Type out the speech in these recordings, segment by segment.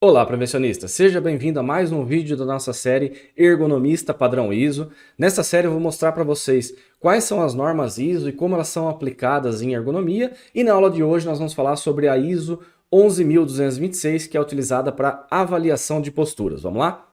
Olá, prevencionista! Seja bem-vindo a mais um vídeo da nossa série Ergonomista Padrão ISO. Nessa série eu vou mostrar para vocês quais são as normas ISO e como elas são aplicadas em ergonomia. E na aula de hoje nós vamos falar sobre a ISO 11226, que é utilizada para avaliação de posturas. Vamos lá?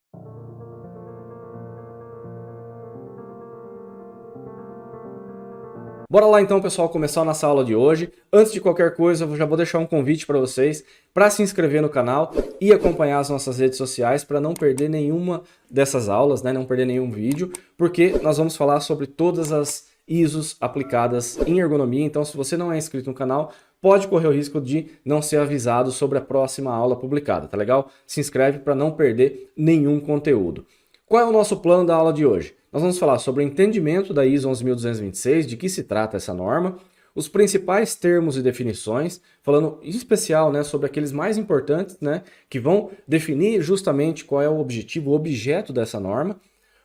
Bora lá então, pessoal, começar a nossa aula de hoje. Antes de qualquer coisa, eu já vou deixar um convite para vocês para se inscrever no canal e acompanhar as nossas redes sociais para não perder nenhuma dessas aulas, né? Não perder nenhum vídeo, porque nós vamos falar sobre todas as ISOs aplicadas em ergonomia. Então, se você não é inscrito no canal, pode correr o risco de não ser avisado sobre a próxima aula publicada, tá legal? Se inscreve para não perder nenhum conteúdo. Qual é o nosso plano da aula de hoje? Nós vamos falar sobre o entendimento da ISO 11226, de que se trata essa norma, os principais termos e definições, falando em especial, né, sobre aqueles mais importantes, né, que vão definir justamente qual é o objetivo, o objeto dessa norma,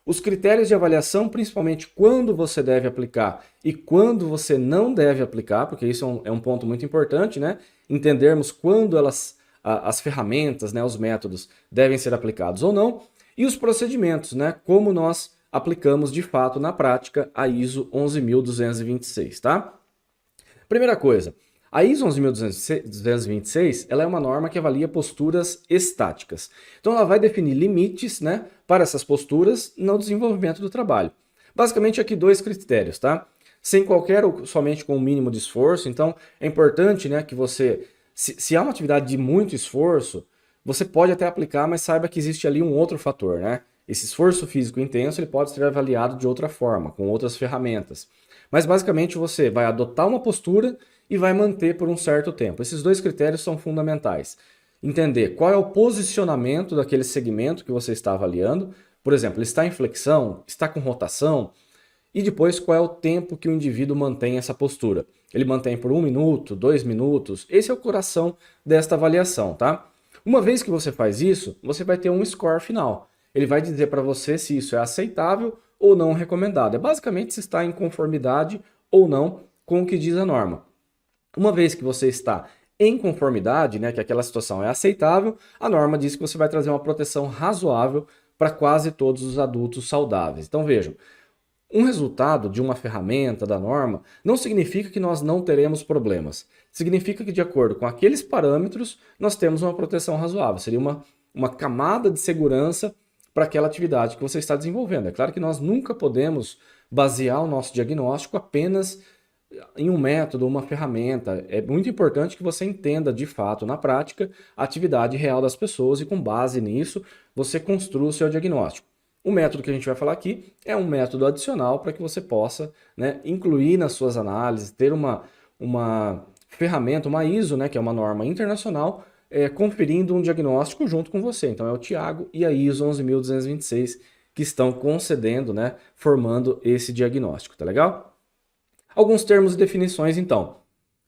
os critérios de avaliação, principalmente quando você deve aplicar e quando você não deve aplicar, porque isso é um ponto muito importante, né, entendermos quando as ferramentas, né, os métodos devem ser aplicados ou não, e os procedimentos, né, como nós aplicamos de fato na prática a ISO 11226, tá? Primeira coisa, a ISO 11226 ela é uma norma que avalia posturas estáticas. Então ela vai definir limites, né, para essas posturas no desenvolvimento do trabalho. Basicamente aqui dois critérios, tá? Sem qualquer ou somente com o mínimo de esforço. Então é importante, né, que você, se há uma atividade de muito esforço, você pode até aplicar, mas saiba que existe ali um outro fator, né? Esse esforço físico intenso ele pode ser avaliado de outra forma, com outras ferramentas. Mas basicamente você vai adotar uma postura e vai manter por um certo tempo. Esses dois critérios são fundamentais. Entender qual é o posicionamento daquele segmento que você está avaliando. Por exemplo, ele está em flexão, está com rotação, e depois qual é o tempo que o indivíduo mantém essa postura. Ele mantém por 1 minuto, 2 minutos. Esse é o coração desta avaliação, tá? Uma vez que você faz isso, você vai ter um score final. Ele vai dizer para você se isso é aceitável ou não recomendado. É basicamente se está em conformidade ou não com o que diz a norma. Uma vez que você está em conformidade, né, que aquela situação é aceitável, a norma diz que você vai trazer uma proteção razoável para quase todos os adultos saudáveis. Então vejam, um resultado de uma ferramenta da norma não significa que nós não teremos problemas. Significa que, de acordo com aqueles parâmetros, nós temos uma proteção razoável. Seria uma camada de segurança para aquela atividade que você está desenvolvendo. É claro que nós nunca podemos basear o nosso diagnóstico apenas em um método, uma ferramenta. É muito importante que você entenda de fato, na prática, a atividade real das pessoas e com base nisso você construa o seu diagnóstico. O método que a gente vai falar aqui é um método adicional para que você possa, né, incluir nas suas análises, ter uma ferramenta, uma ISO, né, que é uma norma internacional, conferindo um diagnóstico junto com você. Então é o Thiago e a ISO 11226 que estão concedendo, né, formando esse diagnóstico, tá legal? Alguns termos e definições então.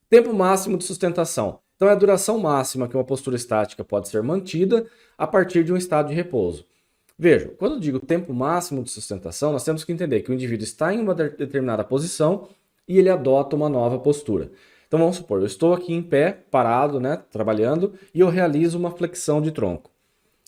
Tempo máximo de sustentação. Então é a duração máxima que uma postura estática pode ser mantida a partir de um estado de repouso. Vejam, quando eu digo tempo máximo de sustentação, nós temos que entender que o indivíduo está em uma determinada posição e ele adota uma nova postura. Então vamos supor, eu estou aqui em pé, parado, né, trabalhando, e eu realizo uma flexão de tronco.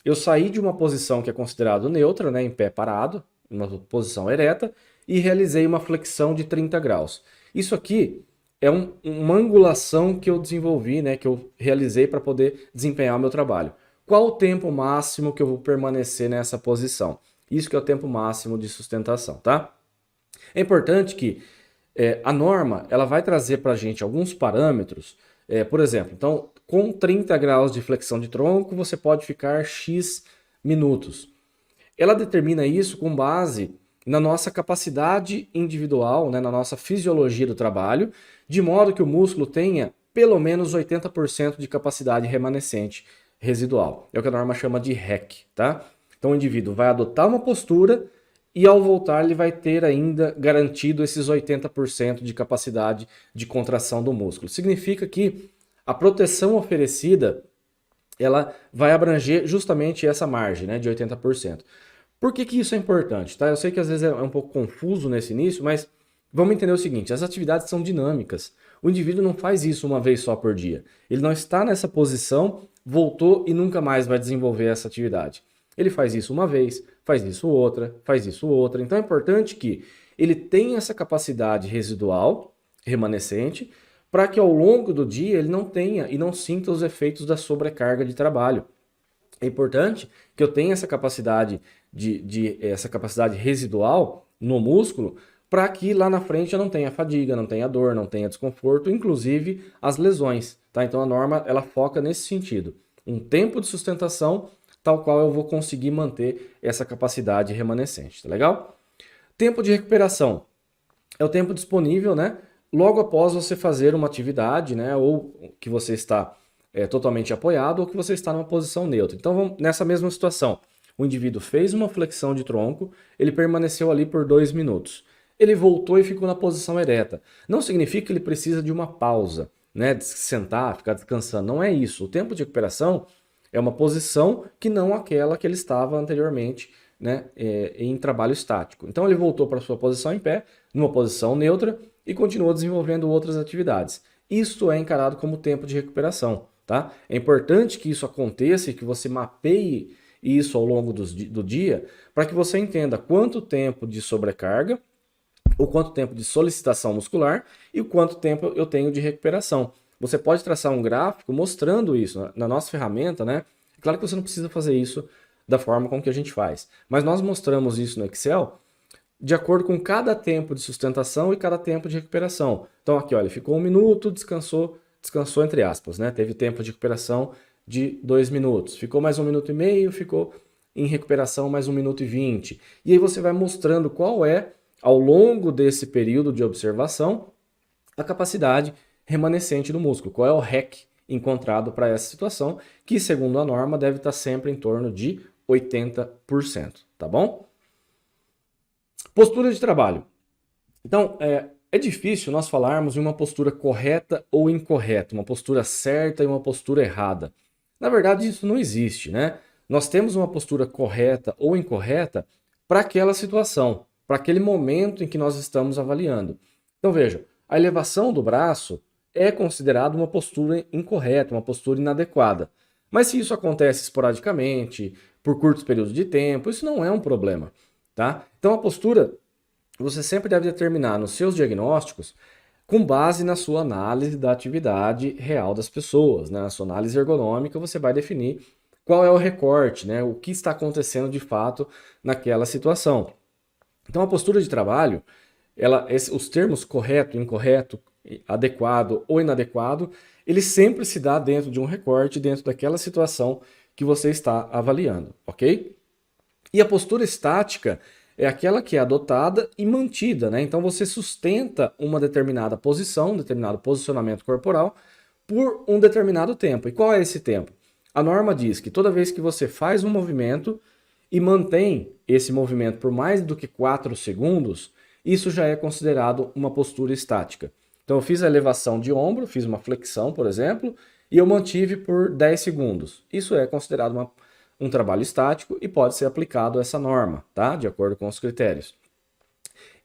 Eu saí de uma posição que é considerada neutra, né, em pé parado, uma posição ereta, e realizei uma flexão de 30 graus. Isso aqui é uma angulação que eu desenvolvi, né, que eu realizei para poder desempenhar o meu trabalho. Qual o tempo máximo que eu vou permanecer nessa posição? Isso que é o tempo máximo de sustentação, tá? É importante que a norma ela vai trazer para a gente alguns parâmetros, por exemplo, então com 30 graus de flexão de tronco você pode ficar X minutos. Ela determina isso com base na nossa capacidade individual, né, na nossa fisiologia do trabalho, de modo que o músculo tenha pelo menos 80% de capacidade remanescente residual. É o que a norma chama de REC, tá? Então o indivíduo vai adotar uma postura e ao voltar ele vai ter ainda garantido esses 80% de capacidade de contração do músculo. Significa que a proteção oferecida ela vai abranger justamente essa margem, né, de 80%. Por que que isso é importante? Tá? Eu sei que às vezes é um pouco confuso nesse início, mas vamos entender o seguinte, as atividades são dinâmicas. O indivíduo não faz isso uma vez só por dia. Ele não está nessa posição voltou e nunca mais vai desenvolver essa atividade. Ele faz isso uma vez, faz isso outra, faz isso outra. Então é importante que ele tenha essa capacidade residual, remanescente, para que ao longo do dia ele não tenha e não sinta os efeitos da sobrecarga de trabalho. É importante que eu tenha essa capacidade essa capacidade residual no músculo para que lá na frente eu não tenha fadiga, não tenha dor, não tenha desconforto, inclusive as lesões, tá? Então a norma ela foca nesse sentido. Um tempo de sustentação tal qual eu vou conseguir manter essa capacidade remanescente, tá legal? Tempo de recuperação é o tempo disponível, né? Logo após você fazer uma atividade, né? Ou que você está totalmente apoiado ou que você está numa posição neutra. Então, vamos, nessa mesma situação, o indivíduo fez uma flexão de tronco, ele permaneceu ali por 2 minutos. Ele voltou e ficou na posição ereta. Não significa que ele precisa de uma pausa, né? De sentar, ficar descansando. Não é isso. O tempo de recuperação é uma posição que não aquela que ele estava anteriormente, né? Em trabalho estático. Então, ele voltou para a sua posição em pé, numa posição neutra, e continuou desenvolvendo outras atividades. Isso é encarado como tempo de recuperação. Tá? É importante que isso aconteça e que você mapeie isso ao longo do dia para que você entenda quanto tempo de sobrecarga, ou quanto tempo de solicitação muscular e o quanto tempo eu tenho de recuperação. Você pode traçar um gráfico mostrando isso na nossa ferramenta, né? Claro que você não precisa fazer isso da forma como que a gente faz, mas nós mostramos isso no Excel de acordo com cada tempo de sustentação e cada tempo de recuperação. Então aqui, olha, ficou 1 minuto, descansou entre aspas, né? Teve tempo de recuperação de 2 minutos. Ficou mais 1 minuto e meio, ficou em recuperação mais 1 minuto e 20. E aí você vai mostrando qual é, ao longo desse período de observação, a capacidade remanescente do músculo. Qual é o REC encontrado para essa situação, que segundo a norma deve estar sempre em torno de 80%, tá bom? Postura de trabalho. Então, é difícil nós falarmos em uma postura correta ou incorreta, uma postura certa e uma postura errada. Na verdade, isso não existe, né? Nós temos uma postura correta ou incorreta para aquela situação, para aquele momento em que nós estamos avaliando. Então, veja, a elevação do braço é considerada uma postura incorreta, uma postura inadequada. Mas se isso acontece esporadicamente, por curtos períodos de tempo, isso não é um problema, tá? Então, a postura você sempre deve determinar nos seus diagnósticos com base na sua análise da atividade real das pessoas, né? Na sua análise ergonômica, você vai definir qual é o recorte, né? O que está acontecendo de fato naquela situação. Então, a postura de trabalho, os termos correto, incorreto, adequado ou inadequado, ele sempre se dá dentro de um recorte, dentro daquela situação que você está avaliando, ok? E a postura estática é aquela que é adotada e mantida, né? Então você sustenta uma determinada posição, um determinado posicionamento corporal por um determinado tempo. E qual é esse tempo? A norma diz que toda vez que você faz um movimento e mantém esse movimento por mais do que 4 segundos, isso já é considerado uma postura estática. Então eu fiz a elevação de ombro, fiz uma flexão, por exemplo, e eu mantive por 10 segundos. Isso é considerado um trabalho estático e pode ser aplicado a essa norma, tá? De acordo com os critérios.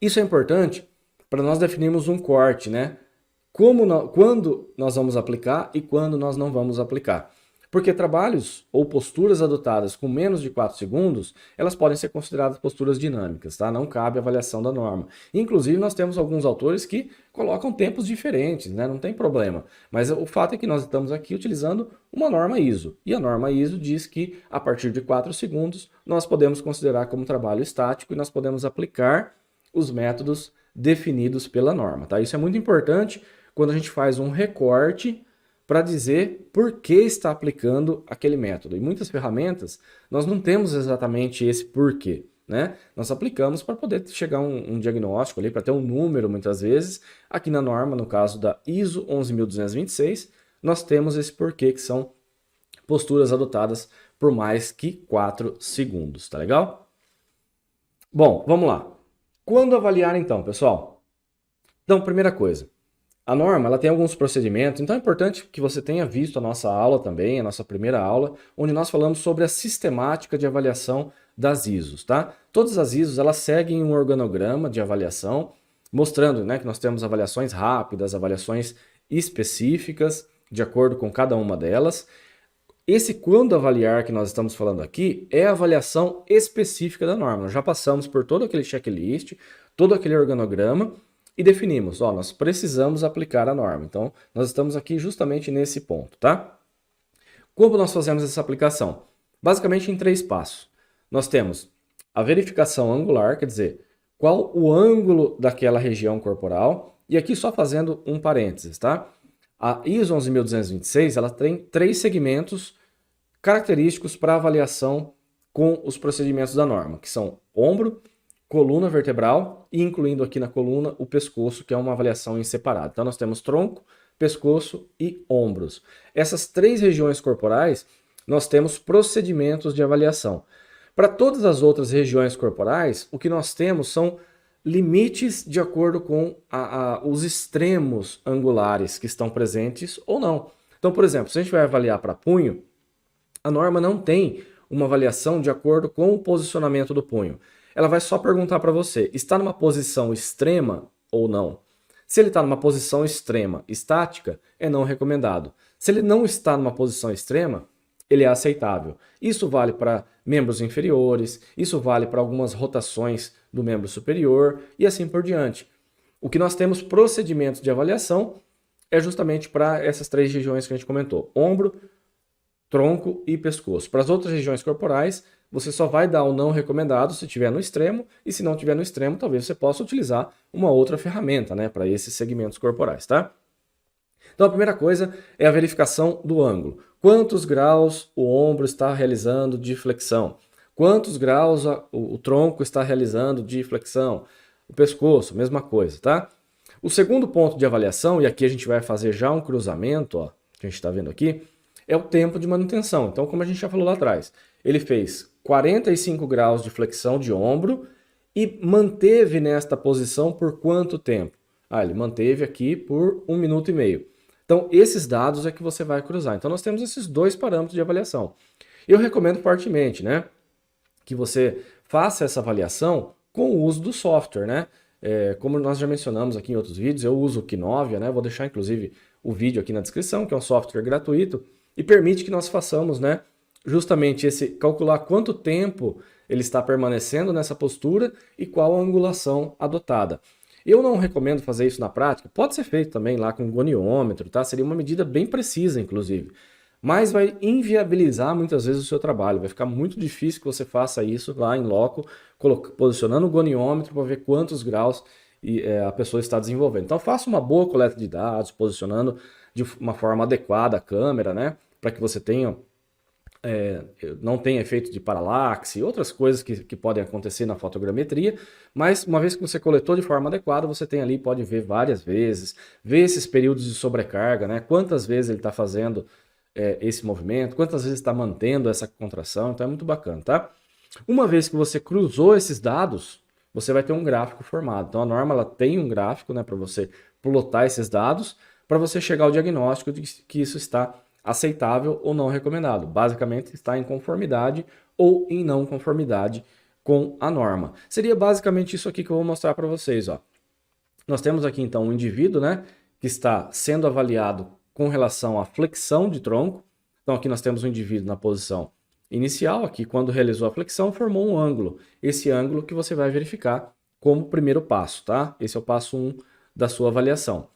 Isso é importante para nós definirmos um corte, né? Quando nós vamos aplicar e quando nós não vamos aplicar. Porque trabalhos ou posturas adotadas com menos de 4 segundos, elas podem ser consideradas posturas dinâmicas, tá? Não cabe avaliação da norma. Inclusive, nós temos alguns autores que colocam tempos diferentes, né? Não tem problema. Mas o fato é que nós estamos aqui utilizando uma norma ISO. E a norma ISO diz que, a partir de 4 segundos, nós podemos considerar como trabalho estático e nós podemos aplicar os métodos definidos pela norma, tá? Isso é muito importante quando a gente faz um recorte para dizer por que está aplicando aquele método. E muitas ferramentas nós não temos exatamente esse porquê, né? Nós aplicamos para poder chegar a um diagnóstico ali, para ter um número muitas vezes. Aqui na norma, no caso da ISO 11226, nós temos esse porquê, que são posturas adotadas por mais que 4 segundos, tá legal? Bom, vamos lá. Quando avaliar então, pessoal? Então, primeira coisa, a norma ela tem alguns procedimentos, então é importante que você tenha visto a nossa aula também, a nossa primeira aula, onde nós falamos sobre a sistemática de avaliação das ISOs, tá? Todas as ISOs elas seguem um organograma de avaliação, mostrando, né, que nós temos avaliações rápidas, avaliações específicas, de acordo com cada uma delas. Esse quando avaliar que nós estamos falando aqui é a avaliação específica da norma. Nós já passamos por todo aquele checklist, todo aquele organograma e definimos, ó, nós precisamos aplicar a norma. Então, nós estamos aqui justamente nesse ponto, tá? Como nós fazemos essa aplicação? Basicamente em 3 passos. Nós temos a verificação angular, quer dizer, qual o ângulo daquela região corporal, e aqui só fazendo um parênteses, tá? A ISO 11226, ela tem 3 segmentos característicos para avaliação com os procedimentos da norma, que são ombro, coluna vertebral e incluindo aqui na coluna o pescoço, que é uma avaliação em separado. Então nós temos tronco, pescoço e ombros. Essas 3 regiões corporais, nós temos procedimentos de avaliação. Para todas as outras regiões corporais, o que nós temos são limites de acordo com os extremos angulares que estão presentes ou não. Então, por exemplo, se a gente vai avaliar para punho, a norma não tem uma avaliação de acordo com o posicionamento do punho. Ela vai só perguntar para você, está numa posição extrema ou não? Se ele está numa posição extrema, estática, é não recomendado. Se ele não está numa posição extrema, ele é aceitável. Isso vale para membros inferiores, isso vale para algumas rotações do membro superior e assim por diante. O que nós temos procedimentos de avaliação é justamente para essas 3 regiões que a gente comentou, ombro, tronco e pescoço. Para as outras regiões corporais, você só vai dar o não recomendado se estiver no extremo, e se não estiver no extremo, talvez você possa utilizar uma outra ferramenta, né, para esses segmentos corporais, tá? Então a primeira coisa é a verificação do ângulo. Quantos graus o ombro está realizando de flexão? Quantos graus o tronco está realizando de flexão? O pescoço, mesma coisa, tá? O segundo ponto de avaliação, e aqui a gente vai fazer já um cruzamento, ó, que a gente está vendo aqui, é o tempo de manutenção. Então, como a gente já falou lá atrás, ele fez 45 graus de flexão de ombro e manteve nesta posição por quanto tempo? Ele manteve aqui por 1 minuto e meio. Então, esses dados é que você vai cruzar. Então, nós temos esses 2 parâmetros de avaliação. Eu recomendo fortemente, né, que você faça essa avaliação com o uso do software, né? Como nós já mencionamos aqui em outros vídeos, eu uso o Kinovia, né? Vou deixar, inclusive, o vídeo aqui na descrição, que é um software gratuito e permite que nós façamos, né, justamente calcular quanto tempo ele está permanecendo nessa postura e qual a angulação adotada. Eu não recomendo fazer isso na prática, pode ser feito também lá com goniômetro, tá? Seria uma medida bem precisa, inclusive. Mas vai inviabilizar muitas vezes o seu trabalho, vai ficar muito difícil que você faça isso lá em loco, posicionando o goniômetro para ver quantos graus a pessoa está desenvolvendo. Então faça uma boa coleta de dados, posicionando de uma forma adequada a câmera, né? Para que você não tenha efeito de paralaxe e outras coisas que podem acontecer na fotogrametria, mas uma vez que você coletou de forma adequada, você tem ali, pode ver várias vezes, ver esses períodos de sobrecarga, né? Quantas vezes ele está fazendo esse movimento, quantas vezes está mantendo essa contração, então é muito bacana, tá? Uma vez que você cruzou esses dados, você vai ter um gráfico formado. Então a norma ela tem um gráfico, né, para você plotar esses dados, para você chegar ao diagnóstico de que isso está aceitável ou não recomendado. Basicamente está em conformidade ou em não conformidade com a norma. Seria basicamente isso aqui que eu vou mostrar para vocês, ó. Nós temos aqui então um indivíduo, né, que está sendo avaliado com relação à flexão de tronco. Então aqui nós temos um indivíduo na posição inicial, aqui quando realizou a flexão formou um ângulo. Esse ângulo que você vai verificar como primeiro passo, tá? Esse é o passo 1 da sua avaliação.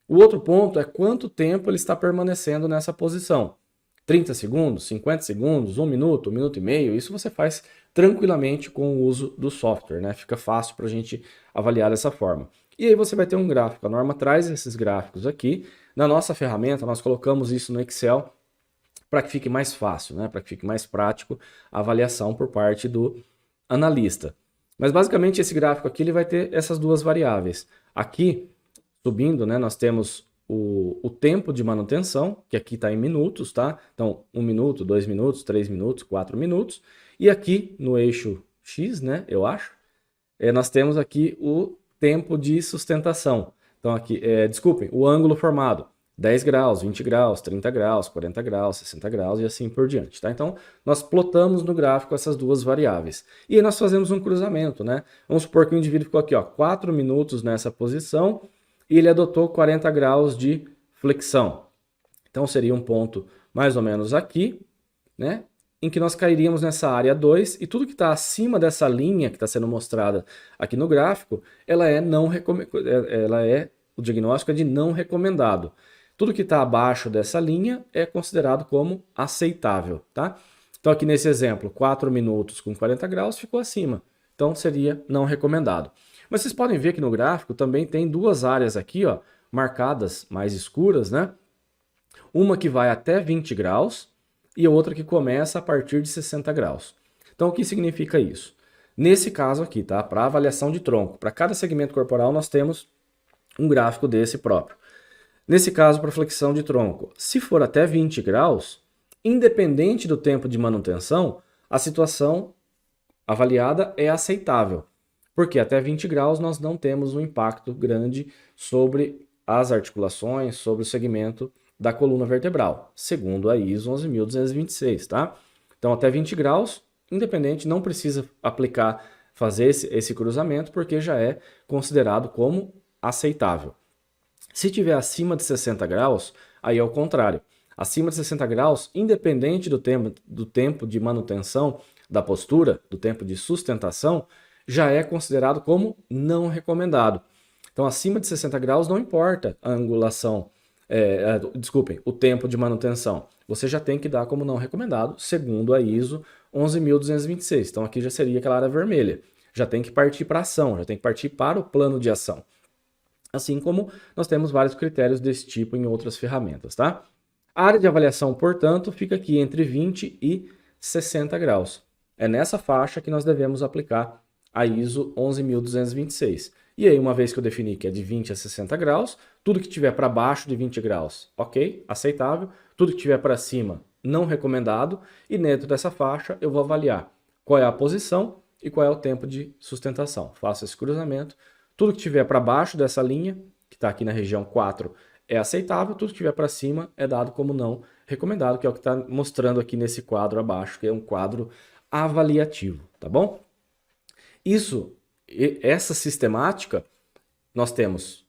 O outro ponto é quanto tempo ele está permanecendo nessa posição. 30 segundos, 50 segundos, 1 minuto, 1 minuto e meio, isso você faz tranquilamente com o uso do software, né? Fica fácil para a gente avaliar dessa forma. E aí você vai ter um gráfico, a norma traz esses gráficos aqui. Na nossa ferramenta nós colocamos isso no Excel para que fique mais fácil, né? Para que fique mais prático a avaliação por parte do analista. Mas basicamente esse gráfico aqui ele vai ter essas 2 variáveis. Aqui, subindo, né, nós temos o tempo de manutenção, que aqui está em minutos, tá? Então, 1 minuto, 2 minutos, 3 minutos, 4 minutos. E aqui no eixo X, né, eu acho, nós temos aqui o tempo de sustentação. Então aqui, desculpem, o ângulo formado. 10 graus, 20 graus, 30 graus, 40 graus, 60 graus e assim por diante, tá? Então, nós plotamos no gráfico essas 2 variáveis. E aí nós fazemos um cruzamento, né? Vamos supor que o indivíduo ficou aqui, ó, 4 minutos nessa posição e ele adotou 40 graus de flexão. Então, seria um ponto mais ou menos aqui, né? Em que nós cairíamos nessa área 2 e tudo que está acima dessa linha que está sendo mostrada aqui no gráfico, o diagnóstico é de não recomendado. Tudo que está abaixo dessa linha é considerado como aceitável, tá? Então aqui nesse exemplo, 4 minutos com 40 graus ficou acima, então seria não recomendado. Mas vocês podem ver que no gráfico também tem duas áreas aqui, ó, marcadas mais escuras, né? Uma que vai até 20 graus e a outra que começa a partir de 60 graus. Então, o que significa isso? Nesse caso aqui, tá? Para avaliação de tronco, para cada segmento corporal nós temos um gráfico desse próprio. Nesse caso, para flexão de tronco, se for até 20 graus, independente do tempo de manutenção, a situação avaliada é aceitável. Porque até 20 graus nós não temos um impacto grande sobre as articulações, sobre o segmento da coluna vertebral, segundo a ISO 11.226, tá? Então até 20 graus, independente, não precisa fazer esse cruzamento, porque já é considerado como aceitável. Se tiver acima de 60 graus, aí é o contrário. Acima de 60 graus, independente do tempo de manutenção da postura, do tempo de sustentação, já é considerado como não recomendado. Então, acima de 60 graus não importa a angulação, o tempo de manutenção. Você já tem que dar como não recomendado, segundo a ISO 11.226. Então, aqui já seria aquela área vermelha. Já tem que partir para ação, já tem que partir para o plano de ação. Assim como nós temos vários critérios desse tipo em outras ferramentas, tá? A área de avaliação, portanto, fica aqui entre 20 e 60 graus. É nessa faixa que nós devemos aplicar a ISO 11.226. E aí, uma vez que eu defini que é de 20 a 60 graus, tudo que tiver para baixo de 20 graus, ok, aceitável. Tudo que tiver para cima, não recomendado. E dentro dessa faixa, eu vou avaliar qual é a posição e qual é o tempo de sustentação. Faço esse cruzamento. Tudo que tiver para baixo dessa linha, que está aqui na região 4, é aceitável. Tudo que tiver para cima é dado como não recomendado, que é o que está mostrando aqui nesse quadro abaixo, que é um quadro avaliativo, tá bom? Essa sistemática, nós temos,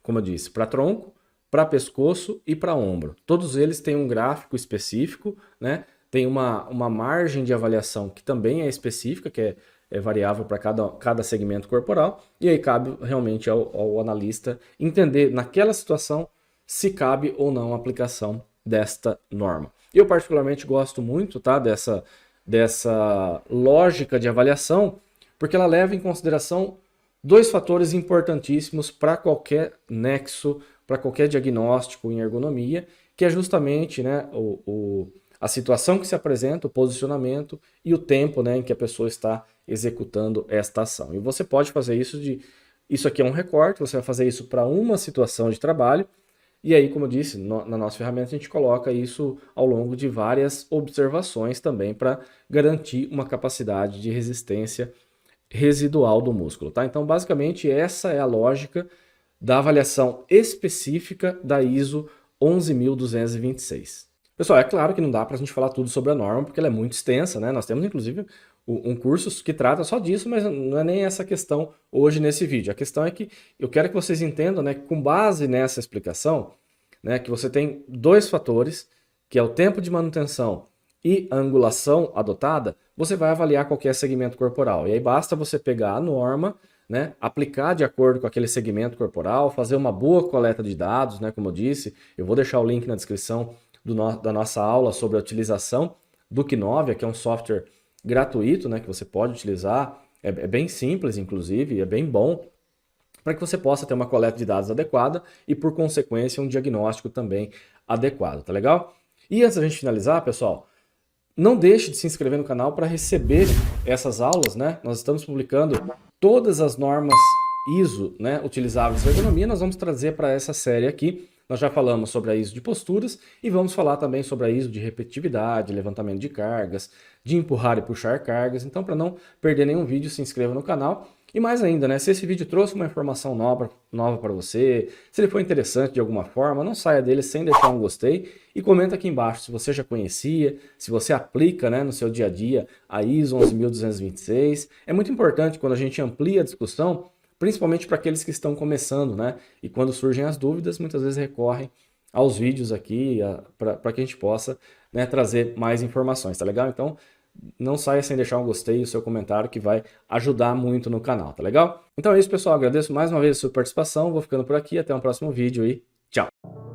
como eu disse, para tronco, para pescoço e para ombro. Todos eles têm um gráfico específico, né? Tem uma margem de avaliação que também é específica, que é variável para cada segmento corporal, e aí cabe realmente ao analista entender naquela situação se cabe ou não a aplicação desta norma. Eu particularmente gosto muito, tá, dessa lógica de avaliação, porque ela leva em consideração dois fatores importantíssimos para qualquer nexo, para qualquer diagnóstico em ergonomia, que é justamente, né, a situação que se apresenta, o posicionamento e o tempo, né, em que a pessoa está executando esta ação. E você pode fazer isso aqui é um recorte, você vai fazer isso para uma situação de trabalho, e aí, como eu disse, na nossa ferramenta a gente coloca isso ao longo de várias observações também para garantir uma capacidade de resistência residual do músculo, tá? Então, basicamente, essa é a lógica da avaliação específica da ISO 11.226. Pessoal, é claro que não dá para a gente falar tudo sobre a norma, porque ela é muito extensa, né? Nós temos, inclusive, um curso que trata só disso, mas não é nem essa questão hoje nesse vídeo. A questão é que eu quero que vocês entendam, né, que com base nessa explicação, né, que você tem dois fatores, que é o tempo de manutenção e a angulação adotada, você vai avaliar qualquer segmento corporal. E aí basta você pegar a norma, né, aplicar de acordo com aquele segmento corporal, fazer uma boa coleta de dados, né, como eu disse. Eu vou deixar o link na descrição da nossa aula sobre a utilização do Kinovia, que é um software gratuito, né, que você pode utilizar. É bem simples, inclusive, é bem bom, para que você possa ter uma coleta de dados adequada e, por consequência, um diagnóstico também adequado, tá legal? E antes da gente finalizar, pessoal, não deixe de se inscrever no canal para receber essas aulas, né? Nós estamos publicando todas as normas ISO, né, utilizáveis em ergonomia. Nós vamos trazer para essa série aqui. Nós já falamos sobre a ISO de posturas e vamos falar também sobre a ISO de repetitividade, levantamento de cargas, de empurrar e puxar cargas. Então, para não perder nenhum vídeo, se inscreva no canal. E mais ainda, né, se esse vídeo trouxe uma informação nova para você, se ele foi interessante de alguma forma, não saia dele sem deixar um gostei e comenta aqui embaixo se você já conhecia, se você aplica, né, no seu dia a dia a ISO 11.226. É muito importante quando a gente amplia a discussão, principalmente para aqueles que estão começando, né, e quando surgem as dúvidas, muitas vezes recorrem aos vídeos aqui para que a gente possa né, trazer mais informações, tá legal? Então, não saia sem deixar um gostei e o seu comentário, que vai ajudar muito no canal, tá legal? Então é isso, pessoal. Agradeço mais uma vez a sua participação. Vou ficando por aqui. Até um próximo vídeo e tchau!